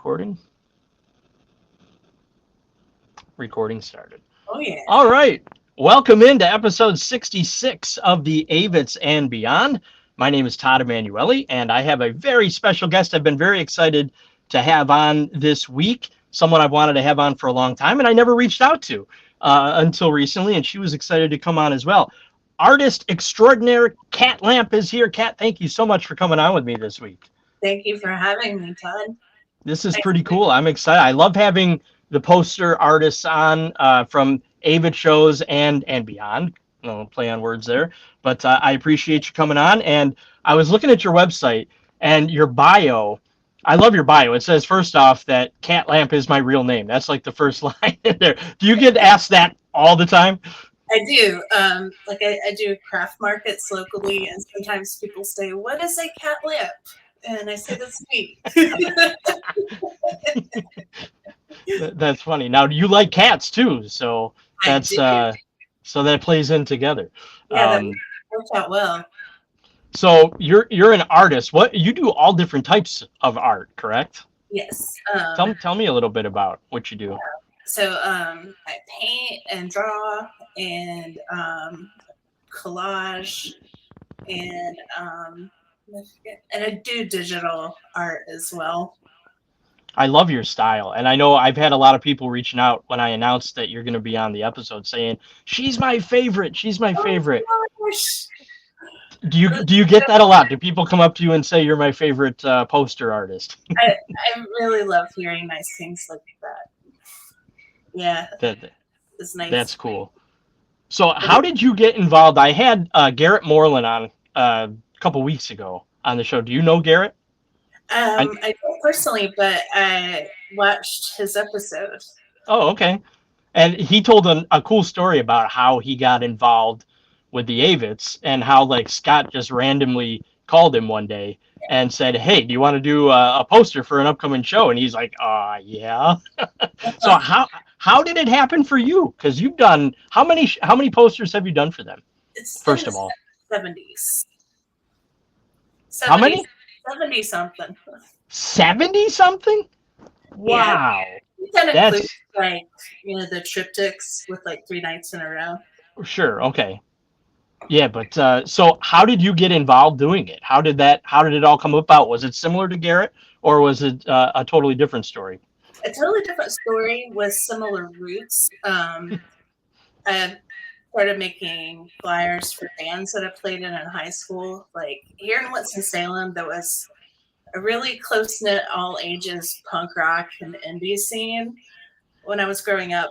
recording? Recording started. Oh, yeah. All right. Welcome into episode 66 of the Avetts and Beyond. My name is Todd Emanuele, and I have a very special guest I've been very excited to have on this week, someone I've wanted to have on for a long time, and I never reached out to until recently, and she was excited to come on as well. Artist extraordinaire Kat Lamp is here. Kat, thank you so much for coming on with me this week. Thank you for having me, Todd. This is pretty cool. I'm excited. I love having the poster artists on from Avid shows and beyond. Play on words there, but I appreciate you coming on. And I was looking at your website and your bio. I love your bio. It says first off that Kat Lamp is my real name. That's like the first line in there. Do you get asked that all the time? I do. I do craft markets locally, and sometimes people say, "What is a cat lamp?" And I say, "That's me." That's funny. Now you like cats too, so I that's do. so that plays in together. Yeah, that worked out well. So you're an artist. What you do all different types of art, correct? Yes. Tell me a little bit about what you do. So I paint and draw and collage and I do digital art as well. I love your style, and I know I've had a lot of people reaching out when I announced that you're going to be on the episode saying she's my favorite. She's my favorite. Oh my gosh. Do you get that a lot? Do people come up to you and say you're my favorite poster artist? I really love hearing nice things like that. Yeah, it's nice. That's cool. So how did you get involved? I had Garrett Moreland on a couple weeks ago on the show. Do you know Garrett? I don't personally, but I watched his episode. Oh, okay. And he told a cool story about how he got involved with the Avetts and how like Scott just randomly called him one day and said, "Hey, do you want to do a poster for an upcoming show?" And he's like, yeah." So how did it happen for you? Because you've done how many posters have you done for them? It's First of all, 70s. How many? 70 something. 70 something? Wow. Yeah. That includes like the triptychs with like 3 nights in a row. Sure. Okay. Yeah, but so how did you get involved doing it? How did it all come about? Was it similar to Garrett, or was it a totally different story? A totally different story with similar roots. I started making flyers for bands that I played in high school. Like here in Winston-Salem, there was a really close-knit all ages punk rock and indie scene when I was growing up.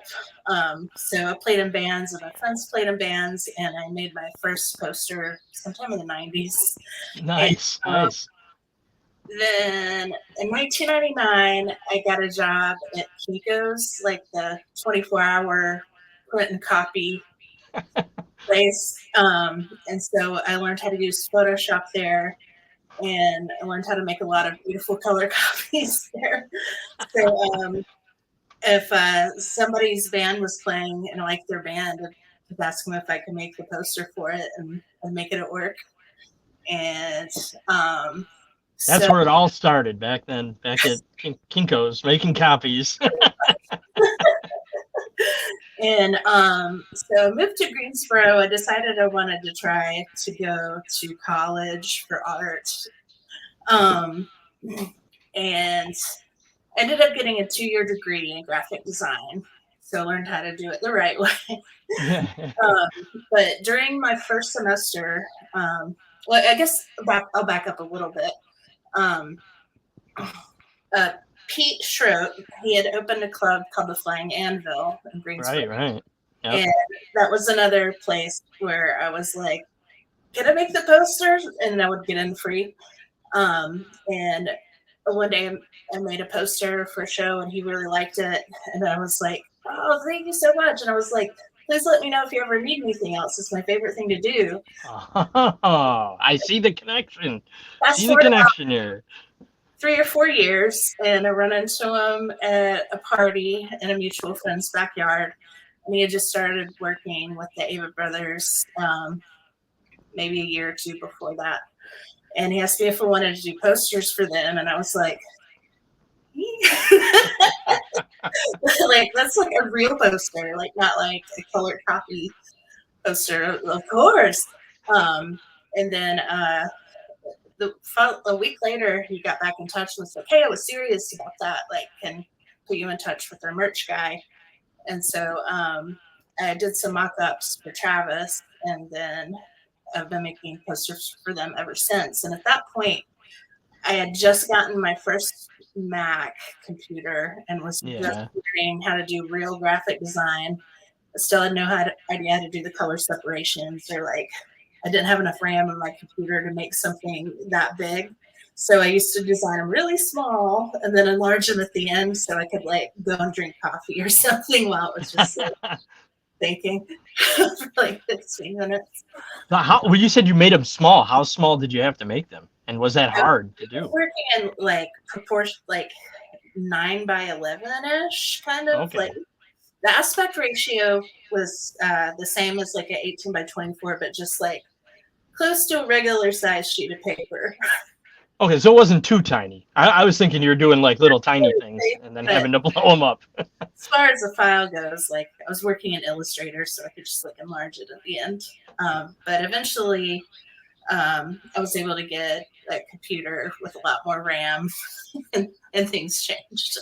So I played in bands and my friends played in bands, and I made my first poster sometime in the 90s. Nice. Nice. Then in 1999, I got a job at Kinko's, like the 24-hour print and copy place. And so I learned how to use Photoshop there, and I learned how to make a lot of beautiful color copies there. So if somebody's band was playing and I liked their band, I'd ask them if I could make the poster for it and make it at work. And that's where it all started back then, back at Kinko's, making copies. And so I moved to Greensboro. I decided I wanted to try to go to college for art. And ended up getting a 2-year degree in graphic design. So I learned how to do it the right way. But during my first semester, well, I guess I'll back up a little bit. Pete Schroet, he had opened a club called the Flying Anvil in Greensboro. Right. Yep. And that was another place where I was like, can I make the posters? And I would get in free. And one day I made a poster for a show and he really liked it. And I was like, oh, thank you so much. And I was like, please let me know if you ever need anything else. It's my favorite thing to do. Oh, I see the connection. Here. 3 or 4 years, and I run into him at a party in a mutual friend's backyard. And he had just started working with the Avetts brothers maybe a year or two before that. And he asked me if I wanted to do posters for them. And I was like, me? Like, that's like a real poster, like not like a colored copy poster, of course. And then a week later, he got back in touch and was like, "Hey, I was serious about that. Like, can put you in touch with our merch guy." And so I did some mock-ups for Travis, and then I've been making posters for them ever since. And at that point, I had just gotten my first Mac computer and was just Yeah. learning how to do real graphic design. I still had no idea how to do the color separations, or like I didn't have enough RAM on my computer to make something that big. So I used to design them really small and then enlarge them at the end so I could like go and drink coffee or something while it was just like thinking for like 15 minutes. Well, you said you made them small. How small did you have to make them? And was that I hard to was do? working in like proportion, like 9 by 11 ish, kind of like Okay. the aspect ratio was the same as like an 18 by 24, but just like close to a regular size sheet of paper. Okay, so it wasn't too tiny. I was thinking you were doing like little tiny things and then But having to blow them up. as far as the file goes, like I was working in Illustrator, so I could just like enlarge it at the end. But eventually, I was able to get a computer with a lot more RAM, and things changed.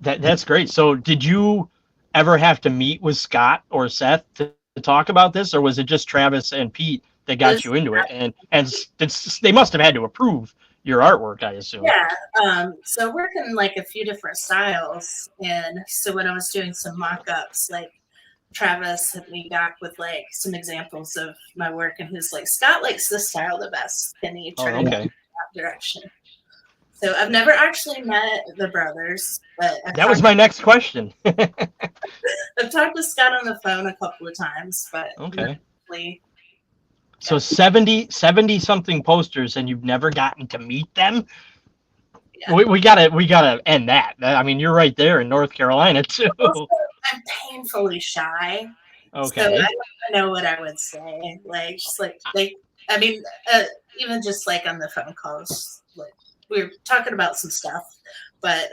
That's great. So did you ever have to meet with Scott or Seth to talk about this, or was it just Travis and Pete that got This, you into it? And they must have had to approve your artwork, I assume. yeah. So working like a few different styles, and so when I was doing some mock-ups, like Travis hit me back with like some examples of my work, and he's like, Scott likes this style the best. Can you Oh, turn it in okay. that direction? So I've never actually met the brothers, but That was my next question. I've talked to Scott on the phone a couple of times, but never Okay. really So got 70 something posters and you've never gotten to meet them? yeah. We gotta end that. I mean, you're right there in North Carolina too. Also, I'm painfully shy, so I Okay. don't know what I would say. Like, just like they, I mean, even just like on the phone calls, like we were talking about some stuff, but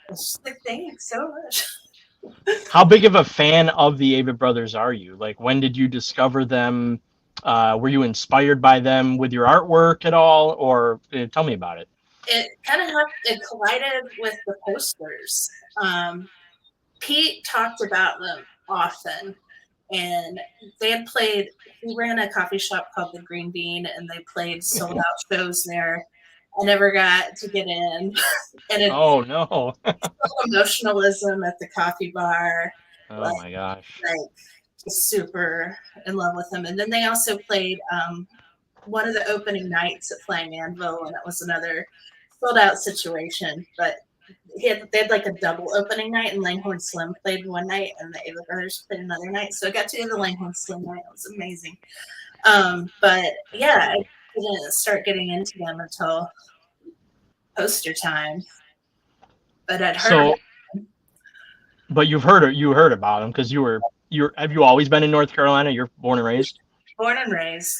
it's just like, thanks so much. How big of a fan of the Avett Brothers are you? Like, when did you discover them? Were you inspired by them with your artwork at all, or tell me about it? It kind of it collided with the posters. Pete talked about them often, and they had played. He ran a coffee shop called the Green Bean, and they played sold out shows there. I never got to get in, and it's Oh no! emotionalism at the coffee bar, Oh like, my gosh! like super in love with them. And then they also played one of the opening nights at Flying Anvil, and it was another sold out situation, but they had like a double opening night, and Langhorne Slim played one night, and the Ava Brothers played another night. So I got to do the Langhorne Slim night. It was amazing. But That's yeah, I cool. didn't start getting into them until poster time. But I'd heard So, but you heard about them because have you always been in North Carolina? You're born and raised. born and raised.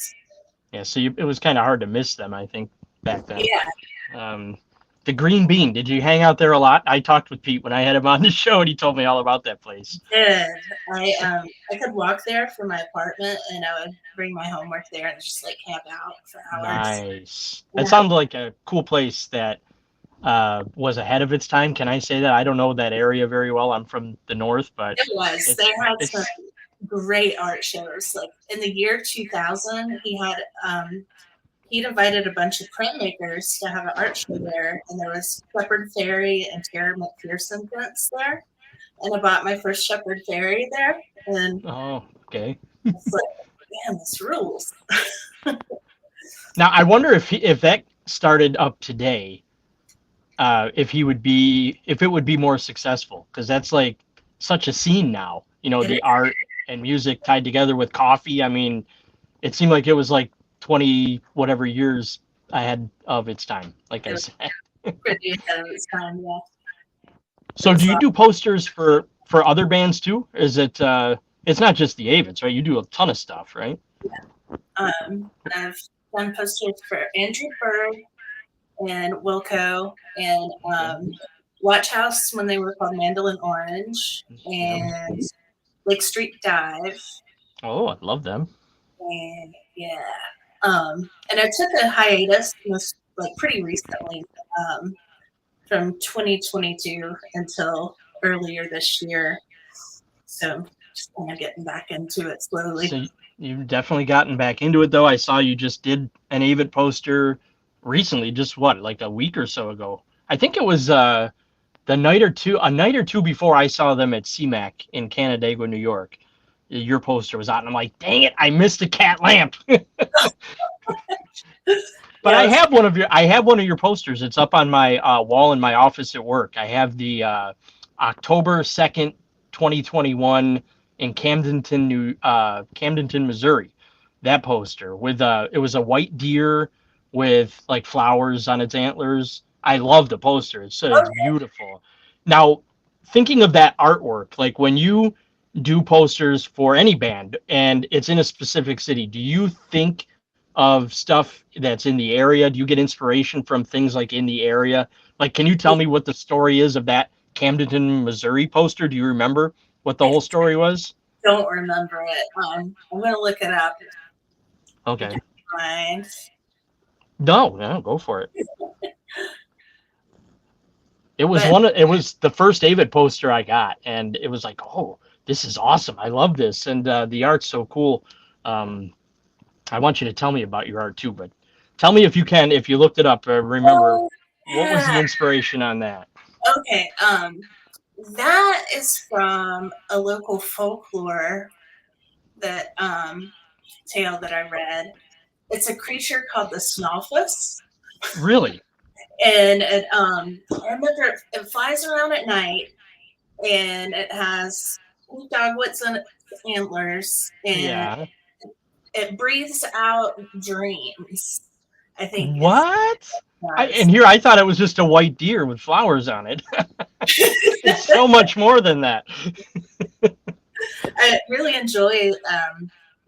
Yeah, so it was kind of hard to miss them, I think, back then. Yeah, Um, the Green Bean, did you hang out there a lot? I talked with Pete when I had him on the show, and he told me all about that place. did. I could walk there from my apartment, and I would bring my homework there and just like camp out for hours. Nice. And That sounds like a cool place that was ahead of its time. Can I say that? I don't know that area very well. I'm from the north, but it was. They it's had some it's great art shows. Like in the year 2000, he'd invited a bunch of printmakers to have an art show there, and there was Shepard Fairey and Tara McPherson prints there. And I bought my first Shepard Fairey there, and oh, okay. it's like, man, this rules. Now I wonder if that started up today, if it would be more successful because that's like such a scene now. You know, the art and music tied together with coffee. I mean, it seemed like it was like 20 whatever years ahead of its time. Like It I was said. pretty ahead of its time, yeah. It So do was you do posters for other bands too? Is it it's not just the Avetts, right? You do a ton of stuff, right? I've done posters for Andrew Bird, and Wilco and Okay. Watch House when they were called Mandolin Orange Yep. and Lake Street Dive. Oh, I love them. And yeah. And I took a hiatus like pretty recently, from 2022 until earlier this year. So just kind of getting back into it slowly. So you've definitely gotten back into it, though. I saw you just did an Avid poster recently, just what, like a week or so ago. I think it was a night or two before I saw them at CMAC in Canandaigua, New York. Your poster was out, and I'm like, dang it, I missed a cat lamp. But Yeah, I have one of your posters. It's up on my wall in my office at work. I have the October 2nd, 2021 in Camdenton, Missouri. That poster with it was a white deer with like flowers on its antlers. I love the poster. It's beautiful. Now, thinking of that artwork, like when you do posters for any band and it's in a specific city, do you think of stuff that's in the area? Do you get inspiration from things like in the area? Like, can you tell me what the story is of that Camden, Missouri poster? Do you remember what the I whole story was? don't remember it. I'm gonna look it up if you Okay. don't mind. No, no, go for it. But It was the first David poster I got, and it was like, oh, this is awesome. I love this, and the art's so cool. Um, I want you to tell me about your art too, but tell me if you can, if you looked it up, remember oh what was the yeah, inspiration on that? okay. That is from a local folklore that tale that I read. It's a creature called the Snalfus, Really? and I remember it flies around at night, and it has dogwoods on its antlers, and Yeah. it breathes out dreams. I think is What? does. And here I thought it was just a white deer with flowers on it. It's so much more than that. I really enjoy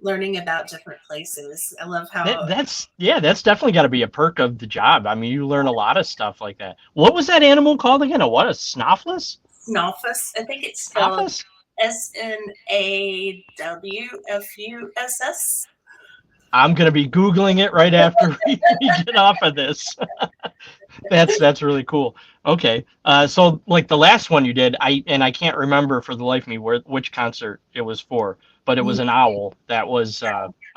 learning about different places. I love how That's definitely got to be a perk of the job. I mean, you learn a lot of stuff like that. What was that animal called again? A what? A snoffless? Snalfus. I think it's spelled Snoffus? Snawfuss. I'm gonna be googling it right after we get off of this. That's really cool. Okay, so like the last one you did, I can't remember for the life of me which concert it was for, but it was an owl that was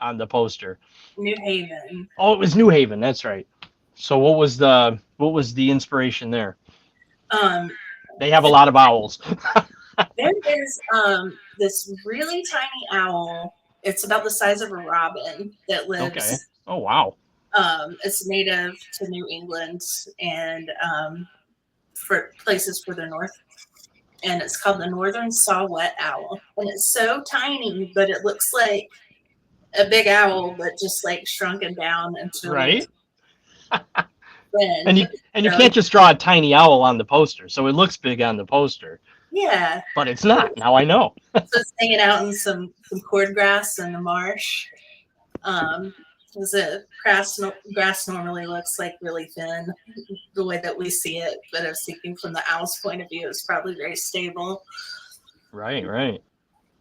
on the poster. New Haven. Oh, it was New Haven. That's right. So what was the inspiration there? Um, They have a lot of owls. there is this really tiny owl. It's about the size of a robin that Okay. lives. Oh wow. It's native to New England and for places further north. And it's called the northern saw-whet owl. And it's so tiny, but it looks like a big owl, but just like shrunken down into a little Right. friend. And you So can't just draw a tiny owl on the poster, so it looks big on the poster, yeah, but it's not. Now I know. so it's hanging out in some cordgrass in the marsh. Um, because the grass normally looks like really thin, the way that we see it. But I was thinking from the owl's point of view, it's probably very stable. Right, right.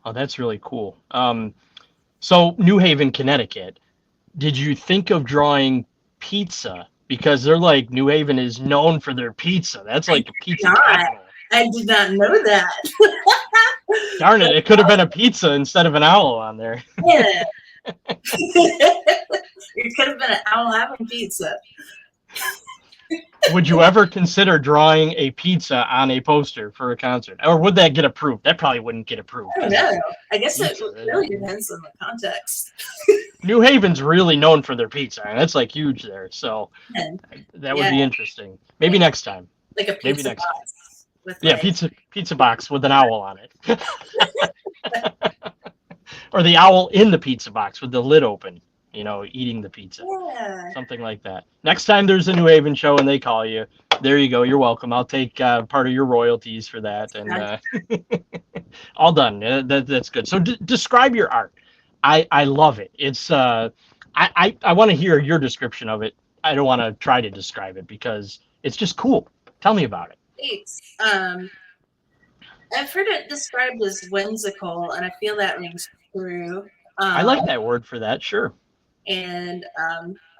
Oh, that's really cool. So New Haven, Connecticut. Did you think of drawing pizza? Because they're like New Haven is known for their pizza. That's I like a did pizza not. capital. I did not know that. Darn it! It could have been a pizza instead of an owl on there. Yeah. It could have been an owl having pizza. Would you ever consider drawing a pizza on a poster for a concert, or would that get approved? That probably wouldn't get approved I don't because know. I guess it pizza. really depends on the context. New Haven's really known for their pizza, and that's like huge there. So And that would yeah, be interesting. Maybe next time. like a Maybe pizza next time. box with Yeah, like pizza box with an owl on it, or the owl in the pizza box with the lid open. You know, eating the pizza, yeah. something like that. Next time there's a New Haven show and they call you, there you go. You're welcome. I'll take part of your royalties for that, and all done. That's good. So describe your art. I love it. It's I want to hear your description of it. I don't want to try to describe it because it's just cool. Tell me about it. Thanks. I've heard it described as whimsical, and I feel that rings true. I like Um, that word for that. Sure. and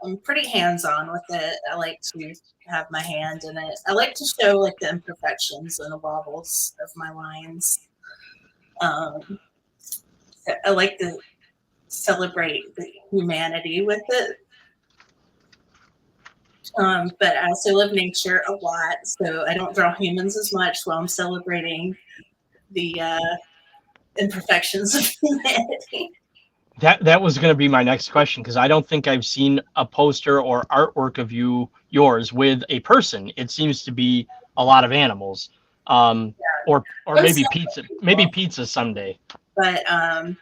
I'm pretty hands-on with it. I like to have my hand in it. I like to show like the imperfections and the wobbles of my lines. Um, I like to celebrate the humanity with it. But I also love nature a lot, so I don't draw humans as much while I'm celebrating the imperfections of humanity. That was going to be my next question because I don't think I've seen a poster or artwork of yours with a person. It seems to be a lot of animals, or I'm still maybe people, pizza someday. but when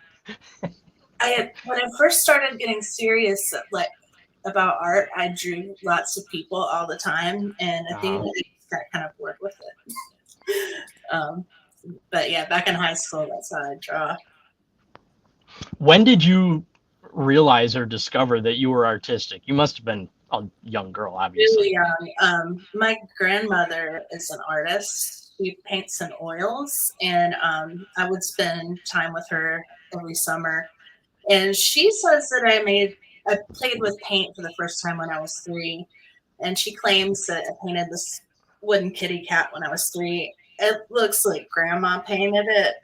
I first started getting serious like about art, I drew lots of people all the time, and I think Uh, I got kind of bored with it. Um, but yeah, back in high school, that's how I draw. when did you realize or discover that you were artistic? You must have been a young girl, Really obviously. young. My grandmother is an artist. She paints in oils, and I would spend time with her every summer. And she says that I played with paint for the first time when I was 3, and she claims that I painted this wooden kitty cat when I was 3. It looks like grandma painted it.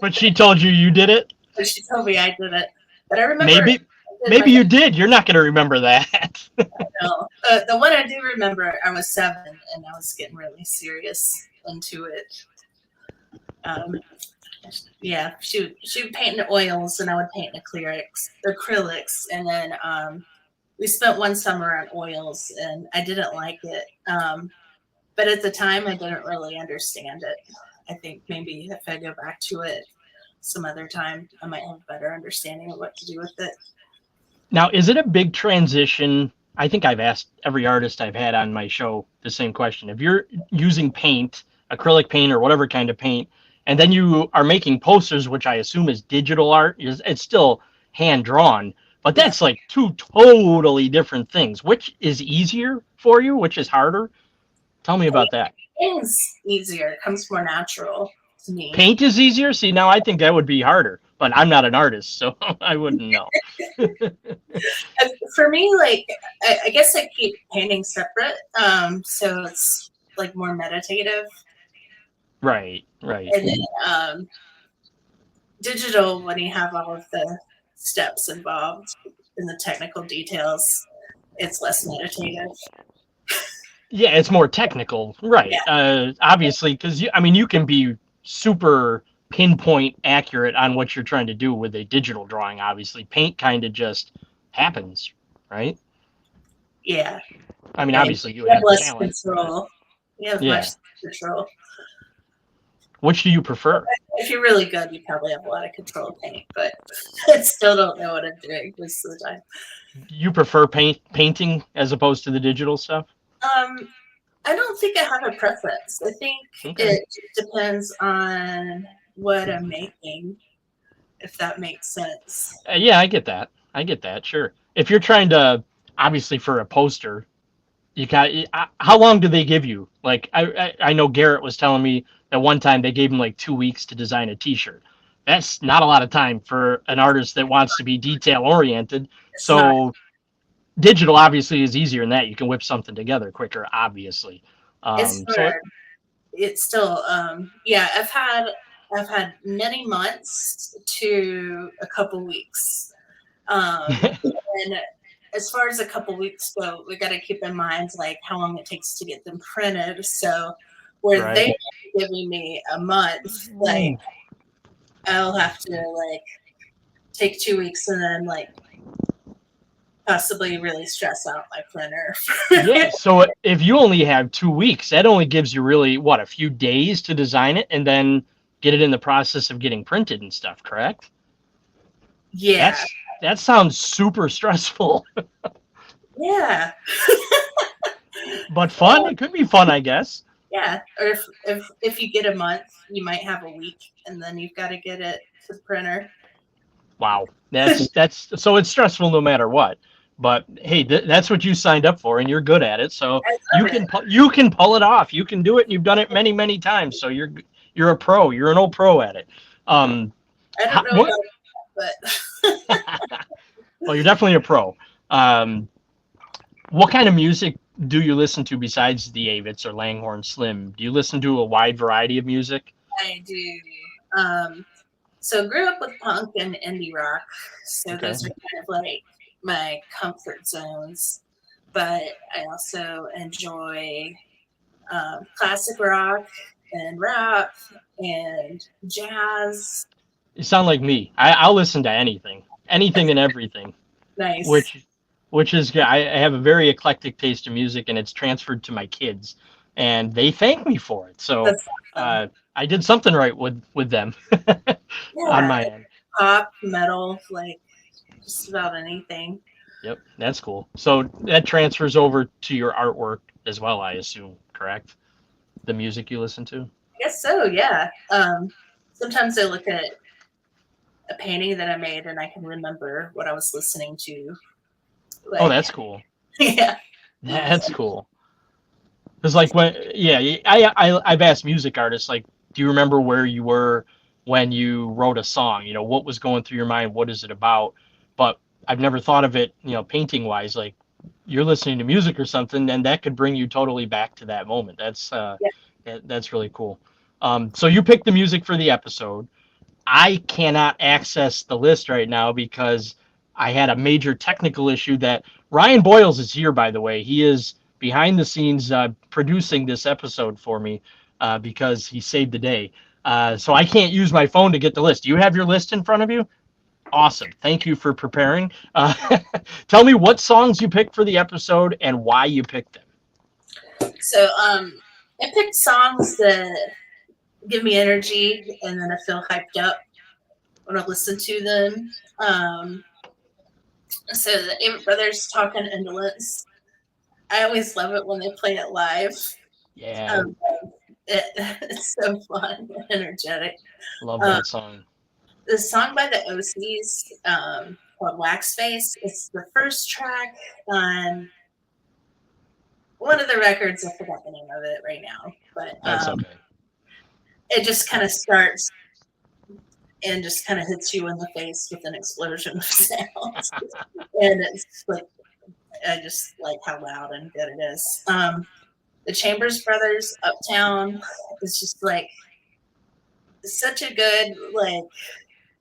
But she told you did it. But she told me I did it. But I remember Maybe I did my maybe you did. You're not going to remember that. no. The one I do remember, I was 7 and I was getting really serious into it. Um, yeah, she would paint in oils and I would paint in acrylics, and then we spent one summer on oils and I didn't like it. But at the time, I didn't really understand it. I think maybe if I go back to it some other time, I might have a better understanding of what to do with it. Now, is it a big transition? I think I've asked every artist I've had on my show the same question. If you're using paint, acrylic paint or whatever kind of paint, and then you are making posters, which I assume is digital art, it's still hand drawn, but Yeah, that's like two totally different things. Which is easier for you? Which is harder? Tell me about that. it's easier. It comes more natural to me. Paint is easier. See, now I think that would be harder, but I'm not an artist, so I wouldn't know. For me, like I guess I keep painting separate, so it's like more meditative, Right, right. and then digital when you have all of the steps involved in the technical details, it's less meditative. Yeah, it's more technical, Yeah, right? Obviously, because I mean, you can be super pinpoint accurate on what you're trying to do with a digital drawing. Obviously, paint kind of just happens, right? yeah, I mean, and obviously, you you have have less talent, but control. You have much yeah. less control. Which do you prefer? If you're really good, you probably have a lot of control of paint, but I still don't know what I'm doing most of the time. You prefer painting as opposed to the digital stuff? Um, I don't think I have a preference. I think Okay. it depends on what I'm making, if that makes sense. Yeah, I get that. I get that. Sure. If you're trying to, obviously, for a poster, you got how long do they give you? Like I know Garrett was telling me that one time they gave him like 2 weeks to design a T-shirt. That's not a lot of time for an artist that wants to be detail oriented. It's not. So digital obviously is easier than that. You can whip something together quicker, obviously. It's So hard. It's still. Yeah, I've had many months to a couple weeks. And as far as a couple weeks go, we got to keep in mind like how long it takes to get them printed. So where they right. are giving me a month, like I'll have to like take 2 weeks and then like possibly really stress out my printer. Yeah. So if you only have 2 weeks, that only gives you really what a few days to design it and then get it in the process of getting printed and stuff. Correct? Yeah, That sounds super stressful, yeah, but fun. It could be fun, I guess. yeah. Or if you get a month, you might have a week, and then you've got to get it to the printer. Wow, that's so it's stressful no matter what. But hey, that's what you signed up for, and you're good at it. So I you love can it. you can pull it off. You can do it, and you've done it many many times. So you're a pro. You're an old pro at it. Um, I don't know what? about that, but Well, you're definitely a pro. Um, what kind of music do you listen to besides the Avets or Langhorne Slim? Do you listen to a wide variety of music? I do. Um, so grew up with punk and indie rock, so Okay. those are kind of like my comfort zones. But I also enjoy classic rock and rap and jazz. You sound like me. I'll listen to anything, anything and everything, Nice. which which is good. I have a very eclectic taste in music, and it's transferred to my kids, and they thank me for it. So That's awesome. I did something right with them on Yeah, my end. pop, metal, like just about anything. Yep, that's cool. So that transfers over to your artwork as well, I assume, correct? The music you listen to. I guess so, yeah. Sometimes I look at a painting that I made and I can remember what I was listening to. Oh, Like, that's cool. yeah. That's cool. Because like when yeah, I've asked music artists like, do you remember where you were when you wrote a song? You know, what was going through your mind? What is it about? But I've never thought of it, you know, painting wise. Like you're listening to music or something, and that could bring you totally back to that moment. Yeah. That's really cool. So you picked the music for the episode. I cannot access the list right now because I had a major technical issue that Ryan Boyles is here, by the way. He is behind the scenes producing this episode for me because he saved the day. So I can't use my phone to get the list. Do you have your list in front of you? Awesome. Thank you for preparing. Tell me what songs you picked for the episode and why you picked them. So I picked songs that give me energy and then I feel hyped up when I listen to them. So the Avett Brothers Talking Indolence. I always love it when they play it live. Yeah, Um, it's so fun and energetic. love Um, that song. the song by the OCs called Wax Face. It's the first track on one of the records. I forgot the name of it right now, but That's okay. it just kind of starts and just kind of hits you in the face with an explosion of sound. And it's like, I just like how loud and good it is. The Chambers Brothers Uptown is just like such a good, like,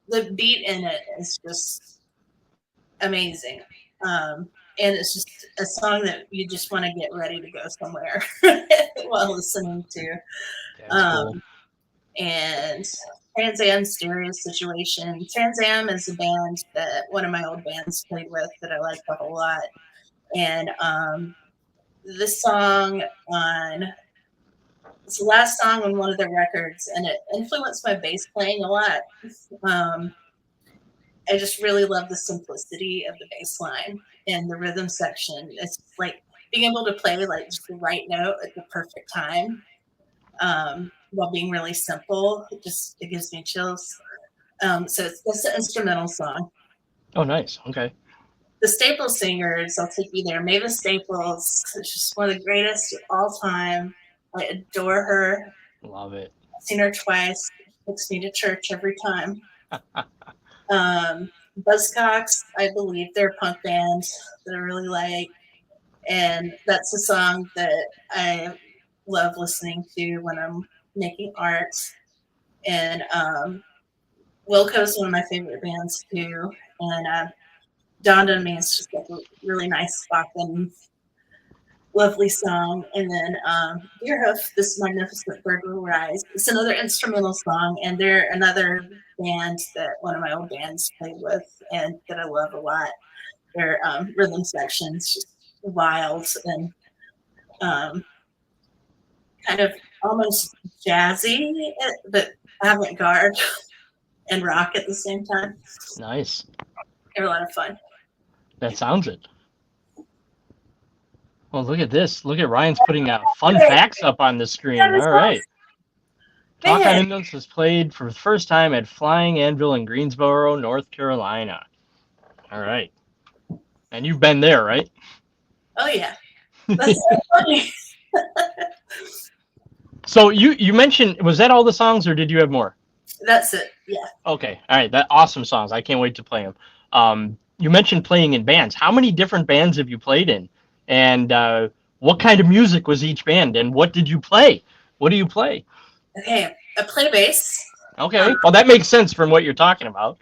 the beat in it is just amazing. And it's just a song that you just want to get ready to go somewhere while listening to. That's cool. Um, and Trans Am Stereo Situation. Trans Am is a band that one of my old bands played with that I liked a whole lot. And this song on it's the last song on one of their records, and it influenced my bass playing a lot. Um, I just really love the simplicity of the bass line and the rhythm section. It's like being able to play like just the right note at the perfect time while being really simple. It gives me chills. So it's an instrumental song. Oh, nice. Okay. The Staples singers, I'll take you there. Mavis Staples is just one of the greatest of all time. I adore her. Love it. I've seen her twice. She takes me to church every time. Buzzcocks, I believe they're a punk band that I really like. And that's a song that I love listening to when I'm making art. And Wilco's one of my favorite bands too. And Dawned on Me is just like a really nice spoken, lovely song. And then Deerhoof, This Magnificent Bird Will Rise. It's another instrumental song, and they're another band that one of my old bands played with and that I love a lot. Their rhythm sections just wild and kind of almost jazzy, but avant-garde and rock at the same time. Nice. They're a lot of fun. That sounds it. Well, look at this. Look at Ryan's putting fun facts up on the screen. All right. Talk on Man, Indones was played for the first time at Flying Anvil in Greensboro, North Carolina. All right. And you've been there, right? oh yeah, that's so funny. So you mentioned, was that all the songs or did you have more? That's it. Yeah. Okay. All right. That awesome songs. I can't wait to play them. You mentioned playing in bands. How many different bands have you played in? And what kind of music was each band? And what did you play? What do you play? Okay, I play bass. Okay. Well, that makes sense from what you're talking about.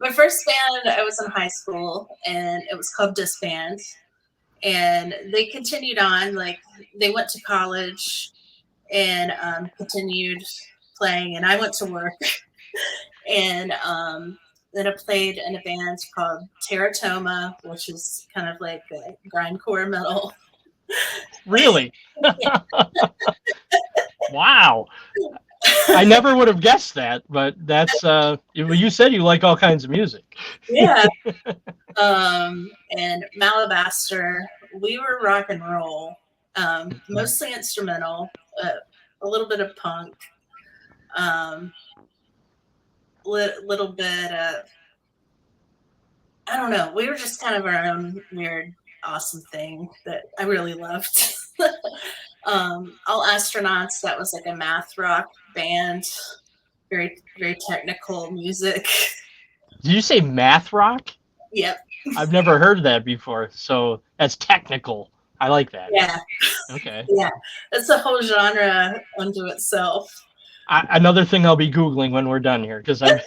My first band, I was in high school, and it was called Disband. And they continued on, like they went to college and continued playing, and I went to work. And then I played in a band called Teratoma, which is kind of like a grindcore metal. Really? Wow. I never would have guessed that, but that's you said you like all kinds of music. Yeah. And Malabaster, we were rock and roll, mostly instrumental, a little bit of punk, little bit of, I don't know. We were just kind of our own weird, awesome thing that I really loved. All Astronauts, that was like a math rock band, very, very technical music. Did you say math rock? Yep. I've never heard that before. So that's technical. I like that. Yeah. Okay. Yeah. It's a whole genre unto itself. Another thing I'll be Googling when we're done here because I'm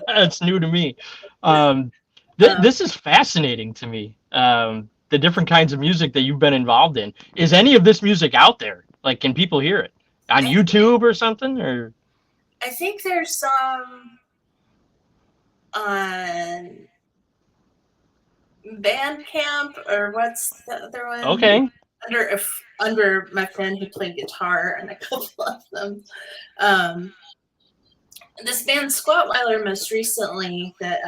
it's new to me. Um, this is fascinating to me. The different kinds of music that you've been involved in. Is any of this music out there? Like, can people hear it on YouTube or something? Or I think there's some on Bandcamp, or what's the other one? okay, Under my friend who played guitar and a couple of them. Um, this band Squatweiler most recently that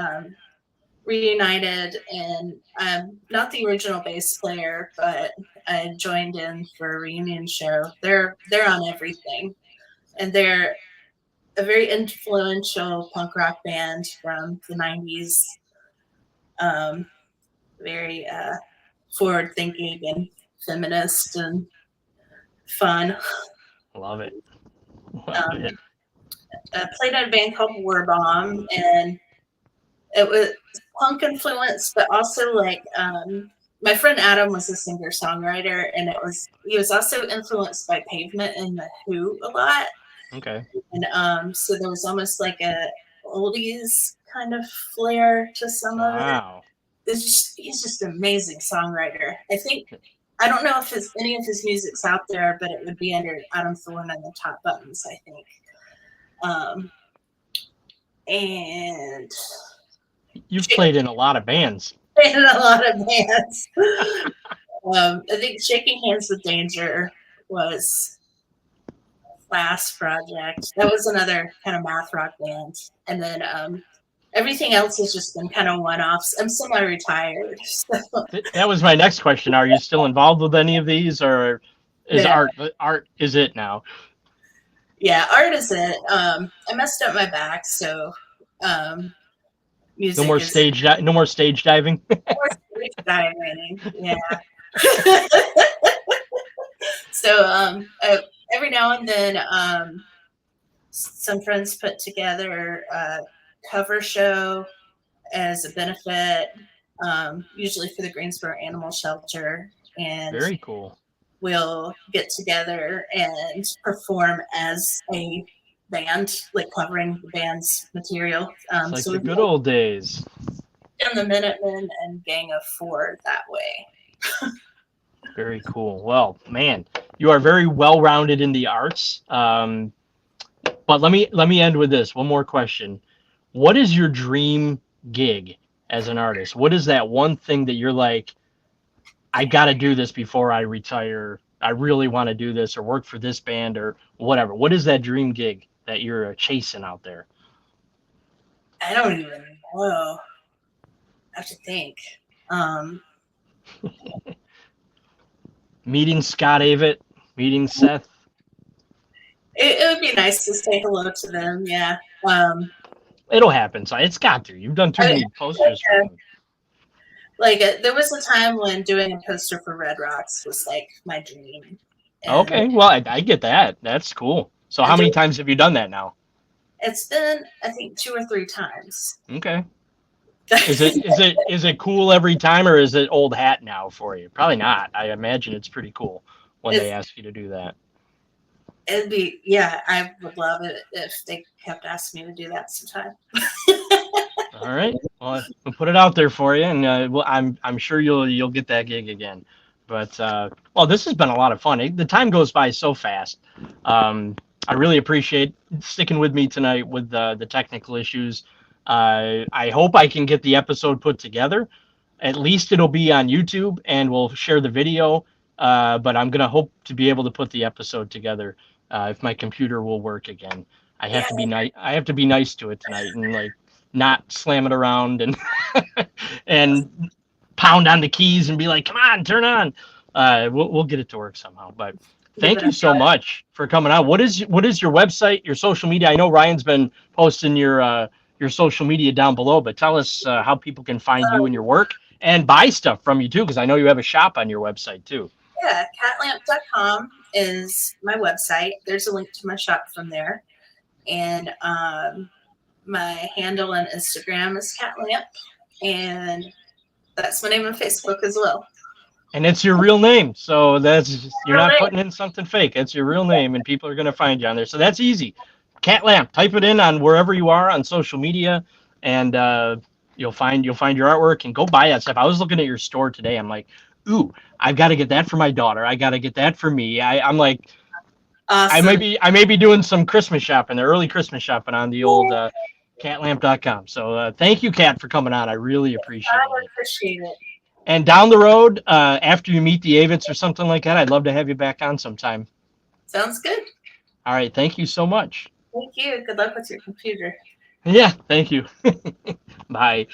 reunited, and I'm not the original bass player, but I joined in for a reunion show. They're on everything, and they're a very influential punk rock band from the 90s. Very forward thinking and feminist and fun. love it. Love Um, it. I played in a band called War Bomb, and it was punk influenced, but also like my friend Adam was a singer songwriter, and he was also influenced by Pavement and the Who a lot, Okay. and so there was almost like a oldies kind of flair to some of it. Wow. He's just an amazing songwriter. I don't know if any of his music's out there, but it would be under Adam Thorne and the Top Buttons, I think. And You've played in a lot of bands. in a lot of bands. I think Shaking Hands with Danger was last project. That was another kind of math rock band. And then everything else has just been kind of one-offs. I'm semi-retired. So. That was my next question. Are you still involved with any of these, or is Yeah. art is it now? Yeah, art is it. I messed up my back, so music No more is stage diving. more stage diving. Yeah. So every now and then, some friends put together a cover show as a benefit, usually for the Greensboro Animal Shelter, and Very cool. we'll get together and perform as a band, like covering the band's material. It's like So the we've good old days. done the Minutemen and Gang of Four that way. Very cool. Well, man, you are very well rounded in the arts. But let me end with this. One more question. What is your dream gig as an artist? What is that one thing that you're like, I got to do this before I retire? I really want to do this or work for this band or whatever. What is that dream gig that you're chasing out there? I don't even know. I have to think. Meeting Scott Avett, meeting Seth. it would be nice to say hello to them. Yeah. Um, It'll happen. So it's got to. You've done too I mean, many posters for them. there was a time when doing a poster for Red Rocks was like my dream, and Okay, well, I get that. That's cool. So how many doing, times have you done that now? it's been I think 2 or 3 times. Okay. Is it cool every time, or is it old hat now for you? Probably not. I imagine it's pretty cool when they it's ask you to do that. it'd be yeah. I would love it if they kept asking me to do that sometime. All right. Well, we'll put it out there for you, and well, I'm sure you'll get that gig again. But well, this has been a lot of fun. The time goes by so fast. I really appreciate sticking with me tonight with the technical issues. I hope I can get the episode put together. At least it'll be on YouTube, and we'll share the video. But I'm gonna hope to be able to put the episode together if my computer will work again. I have Yeah, to be nice. I have to be nice to it tonight and like not slam it around and and pound on the keys and be like, "Come on, turn on." We'll get it to work somehow. But give thank it you a so much for coming on. What is your website, your social media? I know Ryan's been posting your social media down below, but tell us how people can find you and your work and buy stuff from you too, because I know you have a shop on your website too. yeah. Catlamp.com is my website. There's a link to my shop from there, and my handle on Instagram is Catlamp, and that's my name on Facebook as well. And it's your real name, so you're Real not name. putting in something fake. It's your real name, and people are going to find you on there. So that's easy. Cat Lamp. Type it in on wherever you are on social media, and you'll find your artwork and go buy that stuff. I was looking at your store today. I'm like, ooh, I've got to get that for my daughter. I got to get that for me. I'm like, Awesome. I may be doing some Christmas shopping, the early Christmas shopping on the old catlamp.com. So thank you, Cat, for coming on. I really I appreciate it. appreciate it. And down the road, after you meet the Avetts or something like that, I'd love to have you back on sometime. Sounds good. All right. Thank you so much. Thank you. Good luck with your computer. Yeah. Thank you. Bye.